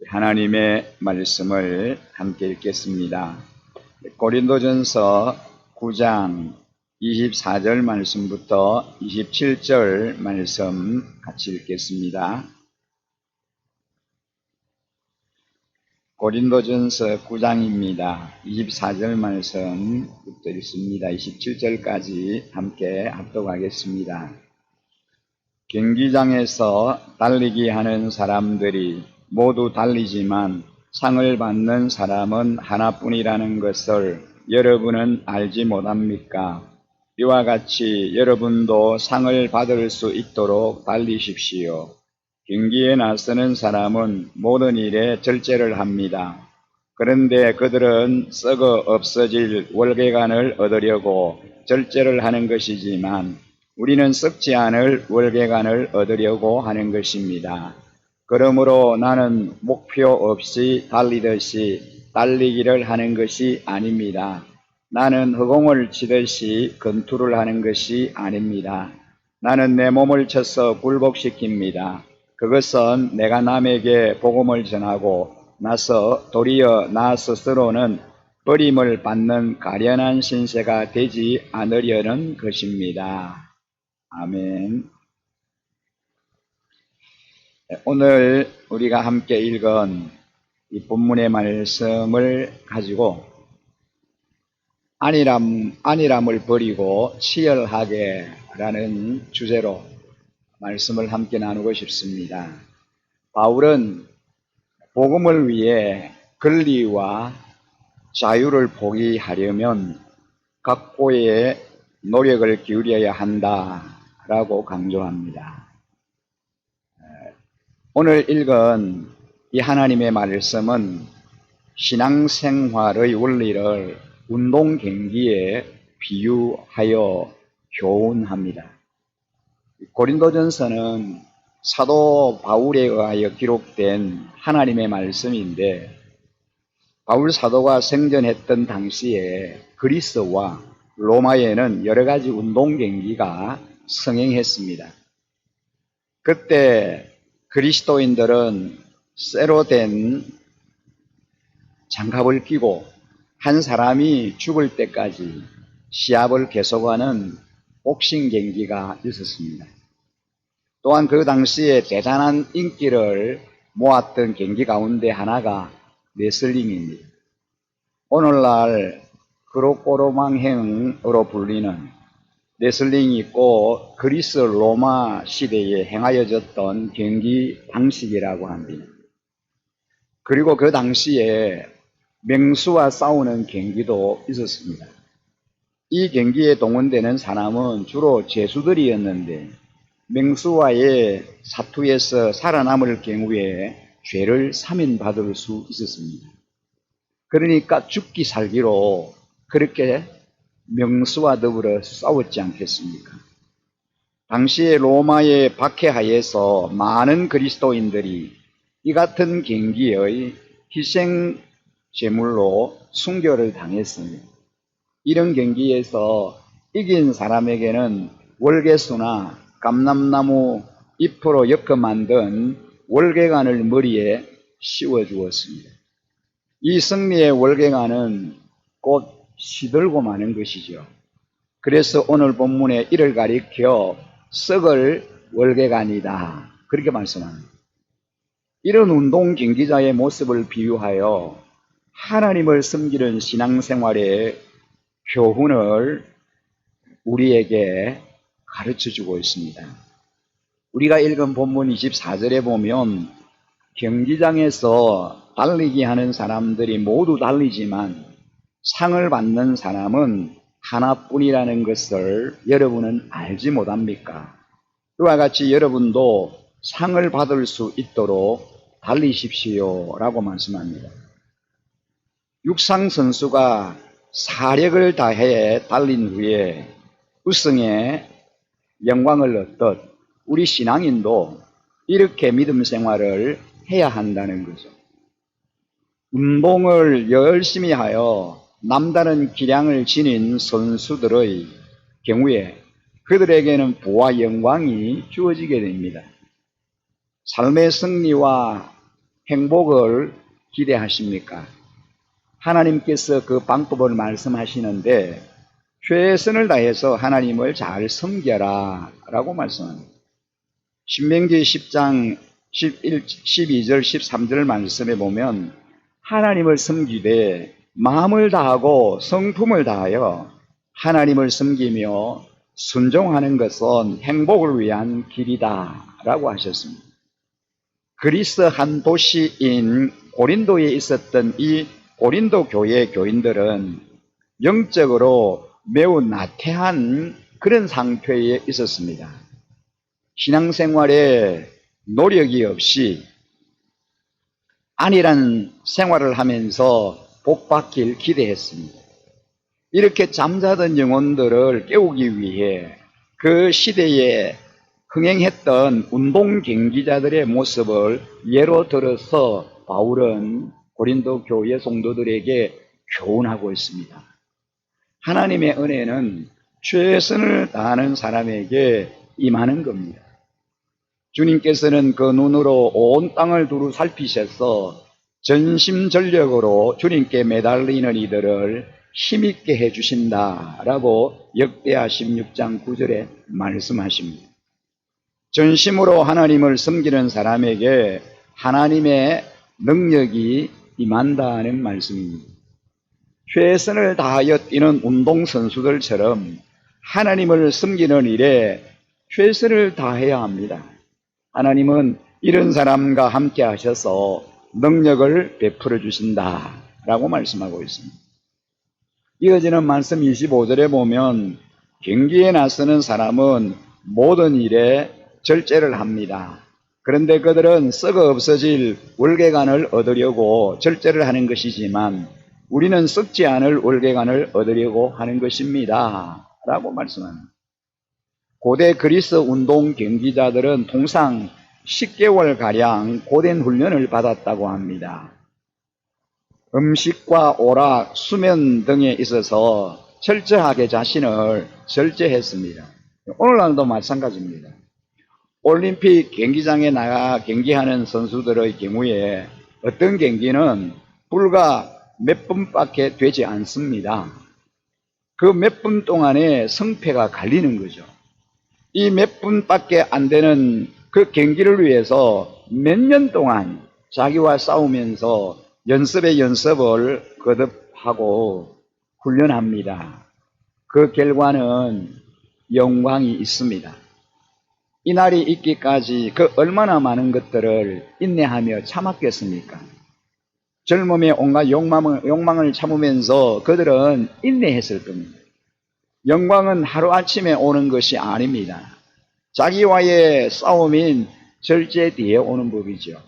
하나님의 말씀을 함께 읽겠습니다. 고린도전서 9장 24절 말씀부터 27절 말씀 같이 읽겠습니다. 고린도전서 9장입니다. 24절 말씀부터 읽습니다. 27절까지 함께 합독하겠습니다. 경기장에서 달리기 하는 사람들이 모두 달리지만 상을 받는 사람은 하나뿐이라는 것을 여러분은 알지 못합니까? 이와 같이 여러분도 상을 받을 수 있도록 달리십시오. 경기에 나서는 사람은 모든 일에 절제를 합니다. 그런데 그들은 썩어 없어질 월계관을 얻으려고 절제를 하는 것이지만 우리는 썩지 않을 월계관을 얻으려고 하는 것입니다. 그러므로 나는 목표 없이 달리듯이 달리기를 하는 것이 아닙니다. 나는 허공을 치듯이 권투를 하는 것이 아닙니다. 나는 내 몸을 쳐서 굴복시킵니다. 그것은 내가 남에게 복음을 전하고 나서 도리어 나 스스로는 버림을 받는 가련한 신세가 되지 않으려는 것입니다. 아멘. 오늘 우리가 함께 읽은 이 본문의 말씀을 가지고 안일함을 버리고 치열하게 라는 주제로 말씀을 함께 나누고 싶습니다. 바울은 복음을 위해 권리와 자유를 포기하려면 각고의 노력을 기울여야 한다라고 강조합니다. 오늘 읽은 이 하나님의 말씀은 신앙생활의 원리를 운동 경기에 비유하여 교훈합니다. 고린도전서는 사도 바울에 의하여 기록된 하나님의 말씀인데 바울 사도가 생전했던 당시에 그리스와 로마에는 여러 가지 운동 경기가 성행했습니다. 그때 그리스도인들은 쇠로 된 장갑을 끼고 한 사람이 죽을 때까지 시합을 계속하는 복싱 경기가 있었습니다. 또한 그 당시에 대단한 인기를 모았던 경기 가운데 하나가 레슬링입니다. 오늘날 그로코로망행으로 불리는 레슬링이 있고 그리스 로마 시대에 행하여졌던 경기 방식이라고 합니다. 그리고 그 당시에 맹수와 싸우는 경기도 있었습니다. 이 경기에 동원되는 사람은 주로 죄수들이었는데 맹수와의 사투에서 살아남을 경우에 죄를 사면받을 수 있었습니다. 그러니까 죽기 살기로 그렇게 명수와 더불어 싸웠지 않겠습니까? 당시에 로마의 박해하에서 많은 그리스도인들이 이 같은 경기의 희생 제물로 순교를 당했습니다. 이런 경기에서 이긴 사람에게는 월계수나 감람나무 잎으로 엮어 만든 월계관을 머리에 씌워 주었습니다. 이 승리의 월계관은 곧 시들고 마는 것이죠. 그래서 오늘 본문에 이를 가리켜 썩을 월계관이다 그렇게 말씀합니다. 이런 운동 경기자의 모습을 비유하여 하나님을 섬기는 신앙생활의 교훈을 우리에게 가르쳐주고 있습니다. 우리가 읽은 본문 24절에 보면 경기장에서 달리기 하는 사람들이 모두 달리지만 상을 받는 사람은 하나뿐이라는 것을 여러분은 알지 못합니까? 이와 같이 여러분도 상을 받을 수 있도록 달리십시오 라고 말씀합니다. 육상 선수가 사력을 다해 달린 후에 우승의 영광을 얻듯 우리 신앙인도 이렇게 믿음 생활을 해야 한다는 거죠. 운동을 열심히 하여 남다른 기량을 지닌 선수들의 경우에 그들에게는 부와 영광이 주어지게 됩니다. 삶의 승리와 행복을 기대하십니까? 하나님께서 그 방법을 말씀하시는데 최선을 다해서 하나님을 잘 섬겨라 라고 말씀합니다. 신명기 10장 12절 13절 말씀에 보면 하나님을 섬기되 마음을 다하고 성품을 다하여 하나님을 섬기며 순종하는 것은 행복을 위한 길이다 라고 하셨습니다. 그리스 한 도시인 고린도에 있었던 이 고린도 교회 교인들은 영적으로 매우 나태한 그런 상태에 있었습니다. 신앙생활에 노력이 없이 안일한 생활을 하면서 복받길 기대했습니다. 이렇게 잠자던 영혼들을 깨우기 위해 그 시대에 흥행했던 운동 경기자들의 모습을 예로 들어서 바울은 고린도 교회 성도들에게 교훈하고 있습니다. 하나님의 은혜는 최선을 다하는 사람에게 임하는 겁니다. 주님께서는 그 눈으로 온 땅을 두루 살피셔서 전심전력으로 주님께 매달리는 이들을 힘있게 해주신다라고 역대하 16장 9절에 말씀하십니다. 전심으로 하나님을 섬기는 사람에게 하나님의 능력이 임한다는 말씀입니다. 최선을 다하여 뛰는 운동선수들처럼 하나님을 섬기는 일에 최선을 다해야 합니다. 하나님은 이런 사람과 함께 하셔서 능력을 베풀어 주신다라고 말씀하고 있습니다. 이어지는 말씀 25절에 보면 경기에 나서는 사람은 모든 일에 절제를 합니다. 그런데 그들은 썩어 없어질 월계관을 얻으려고 절제를 하는 것이지만 우리는 썩지 않을 월계관을 얻으려고 하는 것입니다 라고 말씀합니다. 고대 그리스 운동 경기자들은 통상 10개월가량 고된 훈련을 받았다고 합니다. 음식과 오락, 수면 등에 있어서 철저하게 자신을 절제했습니다. 오늘날도 마찬가지입니다. 올림픽 경기장에 나가 경기하는 선수들의 경우에 어떤 경기는 불과 몇 분밖에 되지 않습니다. 그 몇 분 동안에 성패가 갈리는 거죠. 이 몇 분밖에 안 되는 그 경기를 위해서 몇 년 동안 자기와 싸우면서 연습에 연습을 거듭하고 훈련합니다. 그 결과는 영광이 있습니다. 이 날이 있기까지 그 얼마나 많은 것들을 인내하며 참았겠습니까? 젊음의 온갖 욕망을 참으면서 그들은 인내했을 겁니다. 영광은 하루아침에 오는 것이 아닙니다. 자기와의 싸움인 절제 뒤에 오는 법이죠.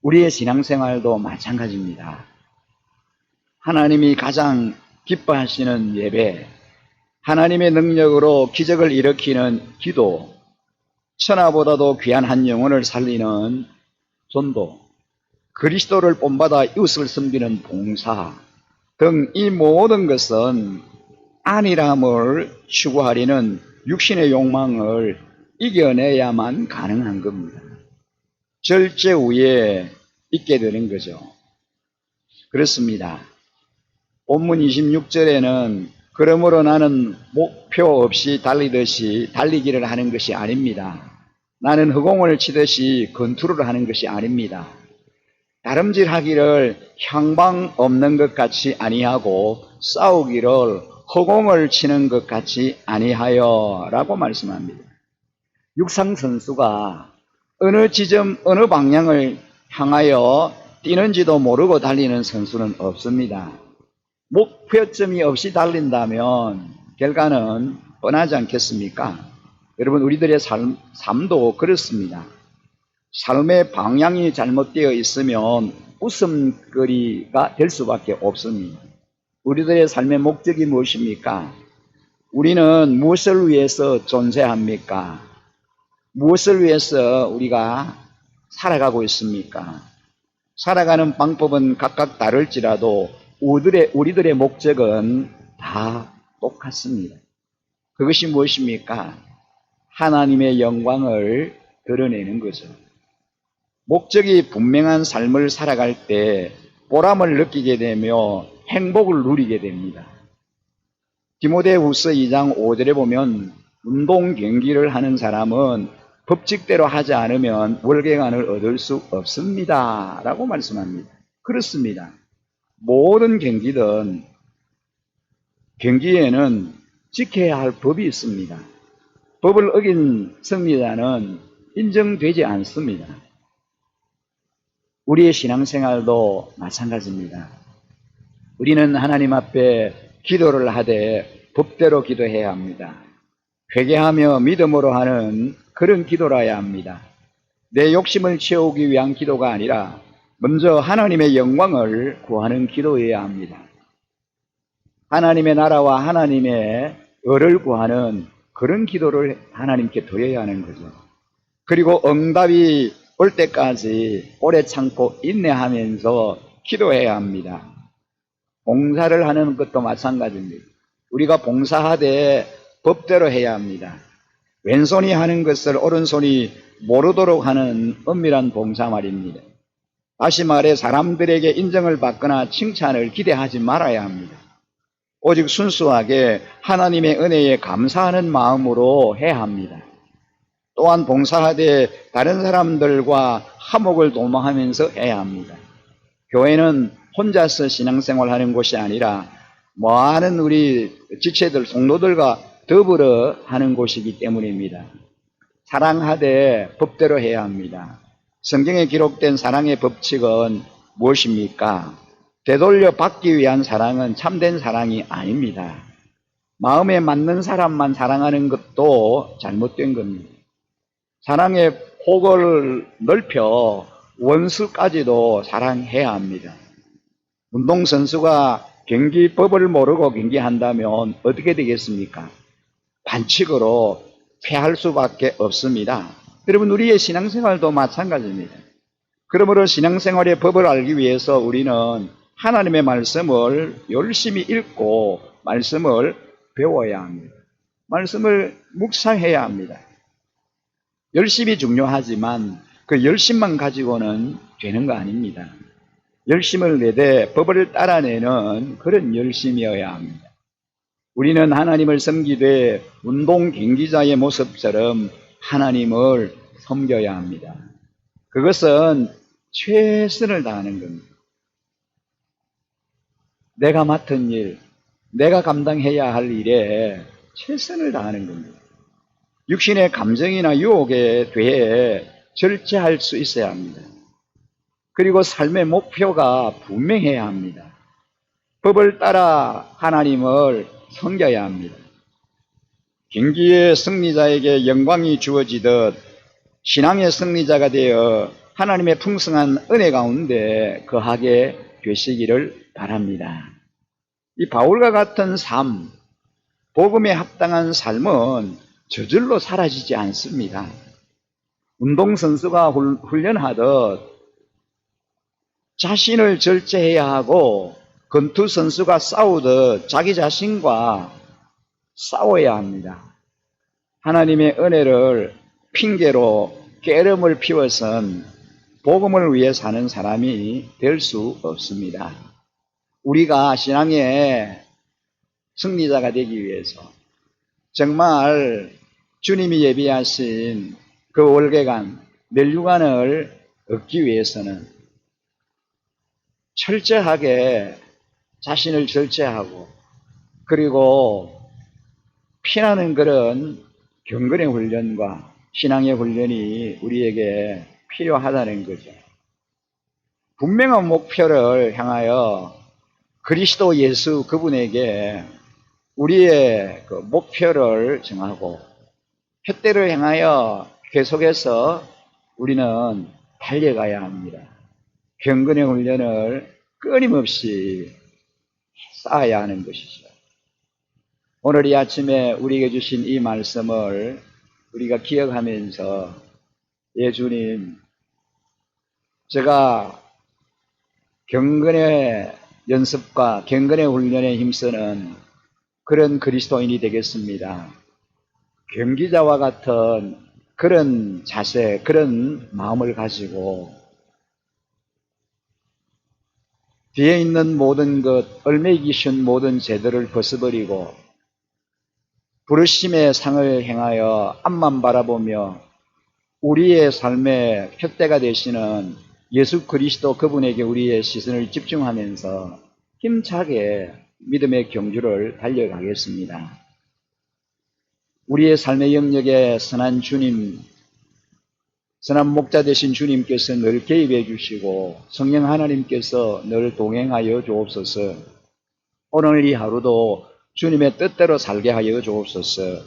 우리의 신앙생활도 마찬가지입니다. 하나님이 가장 기뻐하시는 예배, 하나님의 능력으로 기적을 일으키는 기도, 천하보다도 귀한 한 영혼을 살리는 전도, 그리스도를 본받아 이웃을 섬기는 봉사 등 이 모든 것은 안일함을 추구하려는 육신의 욕망을 이겨내야만 가능한 겁니다. 절제 위에 있게 되는 거죠. 그렇습니다. 본문 26절에는 그러므로 나는 목표 없이 달리듯이 달리기를 하는 것이 아닙니다. 나는 허공을 치듯이 권투를 하는 것이 아닙니다. 다름질하기를 향방 없는 것 같이 아니하고 싸우기를 허공을 치는 것 같이 아니하여 라고 말씀합니다. 육상선수가 어느 지점 어느 방향을 향하여 뛰는지도 모르고 달리는 선수는 없습니다. 목표점이 없이 달린다면 결과는 뻔하지 않겠습니까? 여러분, 우리들의 삶도 그렇습니다. 삶의 방향이 잘못되어 있으면 웃음거리가 될 수밖에 없습니다. 우리들의 삶의 목적이 무엇입니까? 우리는 무엇을 위해서 존재합니까? 무엇을 위해서 우리가 살아가고 있습니까? 살아가는 방법은 각각 다를지라도 우리들의 목적은 다 똑같습니다. 그것이 무엇입니까? 하나님의 영광을 드러내는 거죠. 목적이 분명한 삶을 살아갈 때 보람을 느끼게 되며 행복을 누리게 됩니다. 디모데후서 2장 5절에 보면 운동 경기를 하는 사람은 법칙대로 하지 않으면 월계관을 얻을 수 없습니다 라고 말씀합니다. 그렇습니다. 모든 경기에는 지켜야 할 법이 있습니다. 법을 어긴 승리자는 인정되지 않습니다. 우리의 신앙생활도 마찬가지입니다. 우리는 하나님 앞에 기도를 하되 법대로 기도해야 합니다. 회개하며 믿음으로 하는 그런 기도라야 합니다. 내 욕심을 채우기 위한 기도가 아니라 먼저 하나님의 영광을 구하는 기도여야 합니다. 하나님의 나라와 하나님의 의를 구하는 그런 기도를 하나님께 드려야 하는 거죠. 그리고 응답이 올 때까지 오래 참고 인내하면서 기도해야 합니다. 봉사를 하는 것도 마찬가지입니다. 우리가 봉사하되 법대로 해야 합니다. 왼손이 하는 것을 오른손이 모르도록 하는 엄밀한 봉사 말입니다. 다시 말해 사람들에게 인정을 받거나 칭찬을 기대하지 말아야 합니다. 오직 순수하게 하나님의 은혜에 감사하는 마음으로 해야 합니다. 또한 봉사하되 다른 사람들과 화목을 도모하면서 해야 합니다. 교회는 혼자서 신앙생활하는 곳이 아니라 많은 우리 지체들, 성도들과 더불어 하는 곳이기 때문입니다. 사랑하되 법대로 해야 합니다. 성경에 기록된 사랑의 법칙은 무엇입니까? 되돌려 받기 위한 사랑은 참된 사랑이 아닙니다. 마음에 맞는 사람만 사랑하는 것도 잘못된 겁니다. 사랑의 폭을 넓혀 원수까지도 사랑해야 합니다. 운동선수가 경기법을 모르고 경기한다면 어떻게 되겠습니까? 반칙으로 패할 수밖에 없습니다. 여러분, 우리의 신앙생활도 마찬가지입니다. 그러므로 신앙생활의 법을 알기 위해서 우리는 하나님의 말씀을 열심히 읽고 말씀을 배워야 합니다. 말씀을 묵상해야 합니다. 열심이 중요하지만 그 열심만 가지고는 되는 거 아닙니다. 열심을 내되 법을 따라내는 그런 열심이어야 합니다. 우리는 하나님을 섬기되 운동 경기자의 모습처럼 하나님을 섬겨야 합니다. 그것은 최선을 다하는 겁니다. 내가 맡은 일, 내가 감당해야 할 일에 최선을 다하는 겁니다. 육신의 감정이나 유혹에 대해 절제할 수 있어야 합니다. 그리고 삶의 목표가 분명해야 합니다. 법을 따라 하나님을 섬겨야 합니다. 경기의 승리자에게 영광이 주어지듯 신앙의 승리자가 되어 하나님의 풍성한 은혜 가운데 거하게 되시기를 바랍니다. 이 바울과 같은 삶, 복음에 합당한 삶은 저절로 사라지지 않습니다. 운동선수가 훈련하듯 자신을 절제해야 하고 권투선수가 싸우듯 자기 자신과 싸워야 합니다. 하나님의 은혜를 핑계로 깨름을 피워선 복음을 위해 사는 사람이 될 수 없습니다. 우리가 신앙의 승리자가 되기 위해서 정말 주님이 예비하신 그 월계관, 멸류관을 얻기 위해서는 철저하게 자신을 절제하고 그리고 피나는 그런 경건의 훈련과 신앙의 훈련이 우리에게 필요하다는 거죠. 분명한 목표를 향하여 그리스도 예수 그분에게 우리의 그 목표를 정하고 푯대를 향하여 계속해서 우리는 달려가야 합니다. 경건의 훈련을 끊임없이 쌓아야 하는 것이죠. 오늘 이 아침에 우리에게 주신 이 말씀을 우리가 기억하면서 예 주님, 제가 경건의 연습과 경건의 훈련에 힘쓰는 그런 그리스도인이 되겠습니다. 경기자와 같은 그런 자세, 그런 마음을 가지고 뒤에 있는 모든 것, 얼매기 쉬운 모든 죄들을 벗어버리고 부르심의 상을 행하여 앞만 바라보며 우리의 삶의 표대가 되시는 예수 그리스도 그분에게 우리의 시선을 집중하면서 힘차게 믿음의 경주를 달려가겠습니다. 우리의 삶의 영역에 선한 주님, 선한 목자 되신 주님께서 늘 개입해 주시고 성령 하나님께서 늘 동행하여 주옵소서. 오늘 이 하루도 주님의 뜻대로 살게 하여 주옵소서.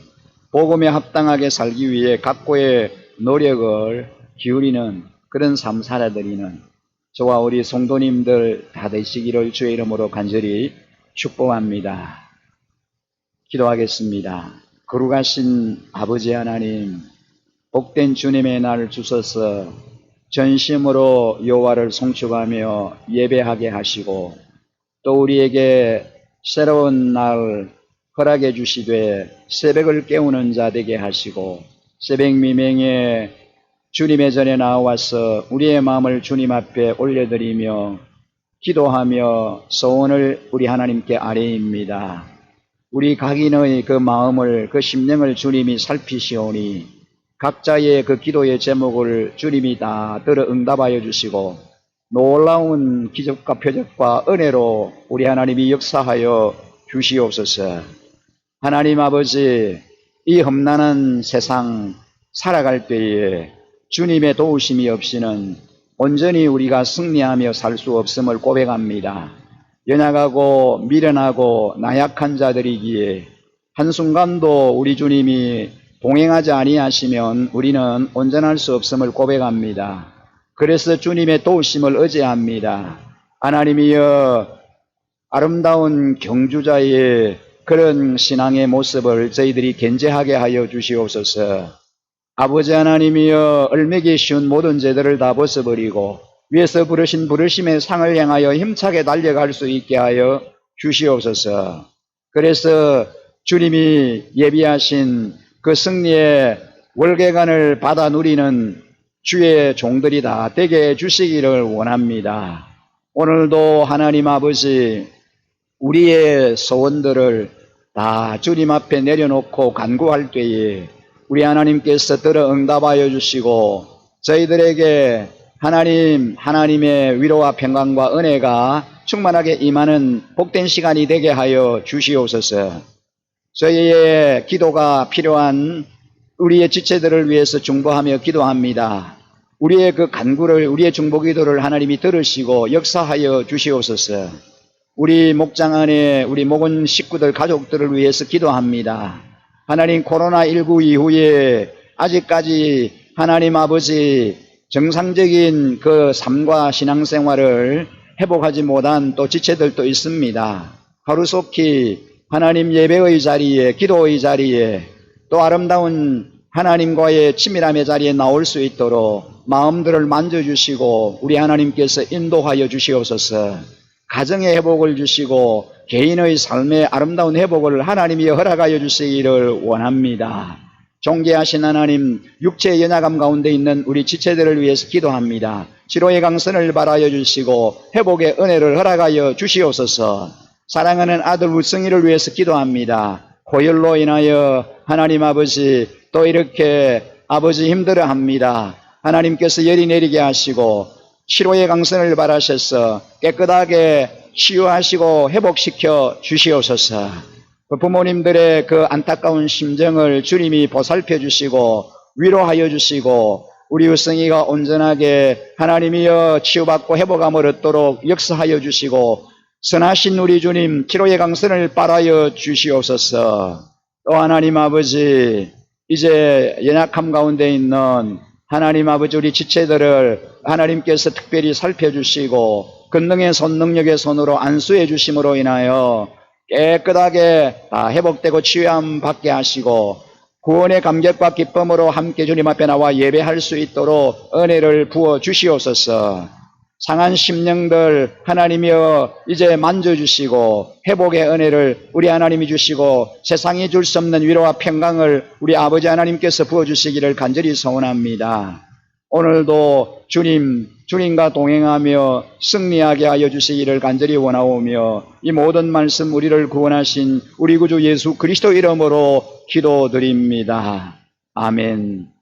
복음에 합당하게 살기 위해 각고의 노력을 기울이는 그런 삶 살아드리는 저와 우리 성도님들 다 되시기를 주의 이름으로 간절히 축복합니다. 기도하겠습니다. 거룩하신 아버지 하나님, 복된 주님의 날 주셔서 전심으로 여호와를 송축하며 예배하게 하시고 또 우리에게 새로운 날 허락해 주시되 새벽을 깨우는 자 되게 하시고 새벽 미명에 주님의 전에 나와서 우리의 마음을 주님 앞에 올려드리며 기도하며 소원을 우리 하나님께 아뢰입니다. 우리 각인의 그 마음을, 그 심령을 주님이 살피시오니 각자의 그 기도의 제목을 주님이 다 들어 응답하여 주시고 놀라운 기적과 표적과 은혜로 우리 하나님이 역사하여 주시옵소서. 하나님 아버지, 이 험난한 세상 살아갈 때에 주님의 도우심이 없이는 온전히 우리가 승리하며 살 수 없음을 고백합니다. 연약하고 미련하고 나약한 자들이기에 한순간도 우리 주님이 동행하지 아니하시면 우리는 온전할 수 없음을 고백합니다. 그래서 주님의 도우심을 의지합니다. 하나님이여, 아름다운 경주자의 그런 신앙의 모습을 저희들이 견제하게 하여 주시옵소서. 아버지 하나님이여, 얼매기 쉬운 모든 죄들을 다 벗어버리고 위에서 부르신 부르심의 상을 향하여 힘차게 달려갈 수 있게 하여 주시옵소서. 그래서 주님이 예비하신 그 승리의 월계관을 받아 누리는 주의 종들이 다 되게 해주시기를 원합니다. 오늘도 하나님 아버지, 우리의 소원들을 다 주님 앞에 내려놓고 간구할 때에 우리 하나님께서 들어 응답하여 주시고 저희들에게 하나님의 위로와 평강과 은혜가 충만하게 임하는 복된 시간이 되게 하여 주시옵소서. 저희의 기도가 필요한 우리의 지체들을 위해서 중보하며 기도합니다. 우리의 그 간구를, 우리의 중보 기도를 하나님이 들으시고 역사하여 주시옵소서. 우리 목장 안에 우리 목원 식구들, 가족들을 위해서 기도합니다. 하나님, 코로나19 이후에 아직까지 하나님 아버지 정상적인 그 삶과 신앙생활을 회복하지 못한 또 지체들도 있습니다. 하루속히 하나님 예배의 자리에, 기도의 자리에, 또 아름다운 하나님과의 친밀함의 자리에 나올 수 있도록 마음들을 만져주시고 우리 하나님께서 인도하여 주시옵소서. 가정의 회복을 주시고 개인의 삶의 아름다운 회복을 하나님이 허락하여 주시기를 원합니다. 존귀하신 하나님, 육체의 연약함 가운데 있는 우리 지체들을 위해서 기도합니다. 치료의 강선을 바라여 주시고 회복의 은혜를 허락하여 주시옵소서. 사랑하는 아들 우승이를 위해서 기도합니다. 고열로 인하여 하나님 아버지 또 이렇게 아버지 힘들어합니다. 하나님께서 열이 내리게 하시고 치료의 강선을 바라셔서 깨끗하게 치유하시고 회복시켜 주시옵소서. 그 부모님들의 그 안타까운 심정을 주님이 보살펴 주시고 위로하여 주시고 우리 우승이가 온전하게 하나님이여 치유받고 회복함을 얻도록 역사하여 주시고 선하신 우리 주님 치료의 강선을 빨아여 주시옵소서. 또 하나님 아버지, 이제 연약함 가운데 있는 하나님 아버지 우리 지체들을 하나님께서 특별히 살펴주시고 권능의 손, 능력의 손으로 안수해 주심으로 인하여 깨끗하게 회복되고 치유함 받게 하시고 구원의 감격과 기쁨으로 함께 주님 앞에 나와 예배할 수 있도록 은혜를 부어 주시옵소서. 상한 심령들 하나님이여 이제 만져주시고 회복의 은혜를 우리 하나님이 주시고 세상이 줄 수 없는 위로와 평강을 우리 아버지 하나님께서 부어주시기를 간절히 소원합니다. 오늘도 주님과 동행하며 승리하게 하여 주시기를 간절히 원하오며 이 모든 말씀 우리를 구원하신 우리 구주 예수 그리스도 이름으로 기도드립니다. 아멘.